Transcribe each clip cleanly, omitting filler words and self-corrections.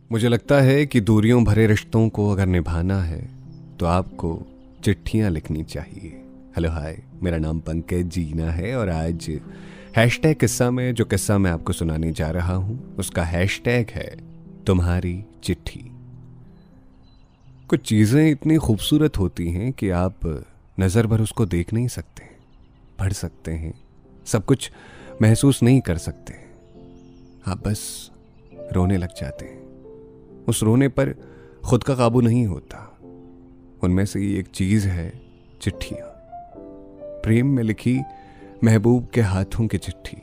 मुझे लगता है कि दूरियों भरे रिश्तों को अगर निभाना है तो आपको चिट्ठियां लिखनी चाहिए। हेलो हाय, मेरा नाम पंकज जीना है और आज हैशटैग किस्सा में जो किस्सा मैं आपको सुनाने जा रहा हूं उसका हैशटैग है तुम्हारी चिट्ठी। कुछ चीज़ें इतनी खूबसूरत होती हैं कि आप नज़र भर उसको देख नहीं सकते, पढ़ सकते हैं, सब कुछ महसूस नहीं कर सकते, आप बस रोने लग जाते हैं। उस रोने पर खुद का काबू नहीं होता। उनमें से ही एक चीज़ है चिट्ठियाँ, प्रेम में लिखी महबूब के हाथों की चिट्ठी।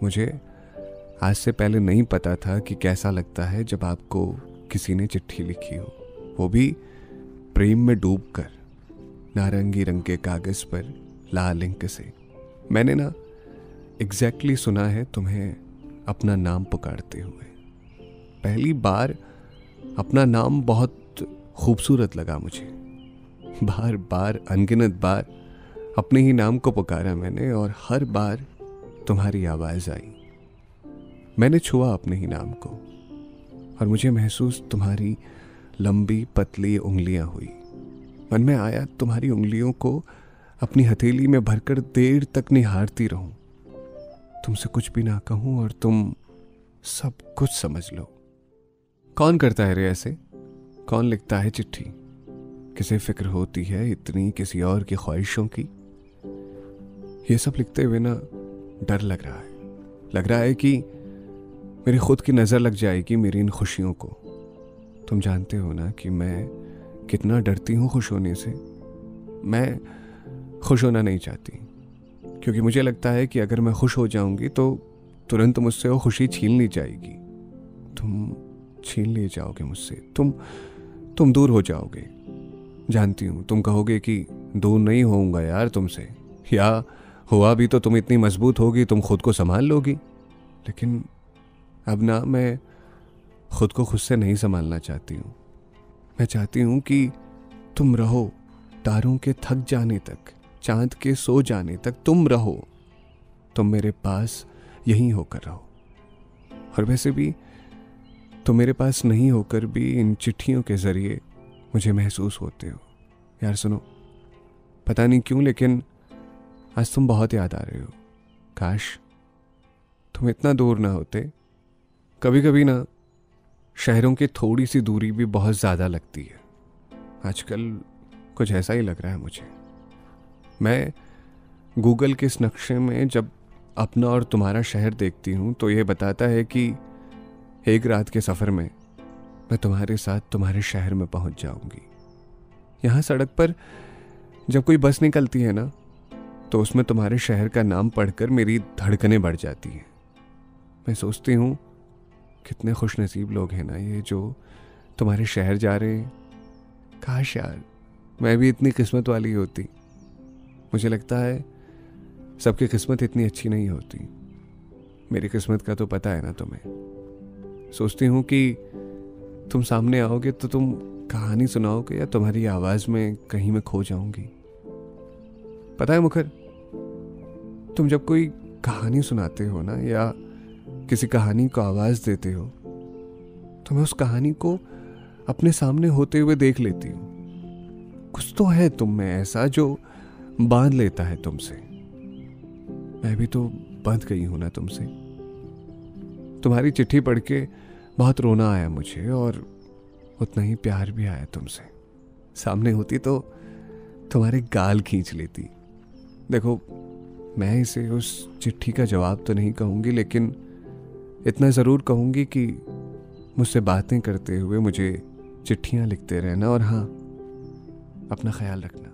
मुझे आज से पहले नहीं पता था कि कैसा लगता है जब आपको किसी ने चिट्ठी लिखी हो, वो भी प्रेम में डूबकर, नारंगी रंग के कागज़ पर लाल इंक से। मैंने ना एग्जैक्टली सुना है तुम्हें अपना नाम पुकारते हुए। पहली बार अपना नाम बहुत खूबसूरत लगा मुझे। बार बार अनगिनत बार अपने ही नाम को पुकारा मैंने और हर बार तुम्हारी आवाज़ आई। मैंने छुआ अपने ही नाम को और मुझे महसूस तुम्हारी लंबी पतली उंगलियां हुई। मन में आया तुम्हारी उंगलियों को अपनी हथेली में भरकर देर तक निहारती रहूं, तुमसे कुछ भी ना कहूं और तुम सब कुछ समझ लो। कौन करता है रे ऐसे? कौन लिखता है चिट्ठी? किसे फिक्र होती है इतनी किसी और की ख्वाहिशों की? ये सब लिखते हुए ना डर लग रहा है कि मेरी खुद की नज़र लग जाएगी मेरी इन खुशियों को। तुम जानते हो ना कि मैं कितना डरती हूँ खुश होने से। मैं खुश होना नहीं चाहती क्योंकि मुझे लगता है कि अगर मैं खुश हो जाऊंगी तो तुरंत मुझसे वो खुशी छीन ली जाएगी। तुम छीन लिए जाओगे मुझसे, तुम दूर हो जाओगे। जानती हूँ तुम कहोगे कि दूर नहीं होऊंगा यार तुमसे, या हुआ भी तो तुम इतनी मजबूत होगी, तुम खुद को संभाल लोगी। लेकिन अब ना मैं खुद को खुद से नहीं संभालना चाहती हूँ। मैं चाहती हूँ कि तुम रहो, तारों के थक जाने तक, चांद के सो जाने तक तुम रहो। तुम मेरे पास यहीं होकर रहो। और वैसे भी तुम मेरे पास नहीं होकर भी इन चिट्ठियों के जरिए मुझे महसूस होते हो। यार सुनो, पता नहीं क्यों लेकिन आज तुम बहुत याद आ रहे हो। काश तुम इतना दूर ना होते। कभी कभी ना शहरों की थोड़ी सी दूरी भी बहुत ज़्यादा लगती है। आजकल कुछ ऐसा ही लग रहा है मुझे। मैं गूगल के इस नक्शे में जब अपना और तुम्हारा शहर देखती हूँ तो ये बताता है कि एक रात के सफ़र में मैं तुम्हारे साथ तुम्हारे शहर में पहुँच जाऊँगी। यहाँ सड़क पर जब कोई बस निकलती है ना तो उसमें तुम्हारे शहर का नाम पढ़कर मेरी धड़कनें बढ़ जाती हैं। मैं सोचती हूँ कितने खुश नसीब लोग हैं ना ये जो तुम्हारे शहर जा रहे हैं। काश यार मैं भी इतनी किस्मत वाली होती। मुझे लगता है सबकी किस्मत इतनी अच्छी नहीं होती। मेरी किस्मत का तो पता है ना तुम्हें। सोचती हूँ कि तुम सामने आओगे तो तुम कहानी सुनाओगे या तुम्हारी आवाज़ में कहीं मैं खो जाऊंगी। पता है मुखर, तुम जब कोई कहानी सुनाते हो ना या किसी कहानी को आवाज़ देते हो तो मैं उस कहानी को अपने सामने होते हुए देख लेती हूँ। कुछ तो है तुम में ऐसा जो बांध लेता है तुमसे। मैं भी तो बंध गई हूं ना तुमसे। तुम्हारी चिट्ठी पढ़ के बहुत रोना आया मुझे और उतना ही प्यार भी आया तुमसे। सामने होती तो तुम्हारे गाल खींच लेती। देखो, मैं इसे उस चिट्ठी का जवाब तो नहीं कहूँगी लेकिन इतना ज़रूर कहूँगी कि मुझसे बातें करते हुए मुझे चिट्ठियाँ लिखते रहना और हाँ, अपना ख्याल रखना।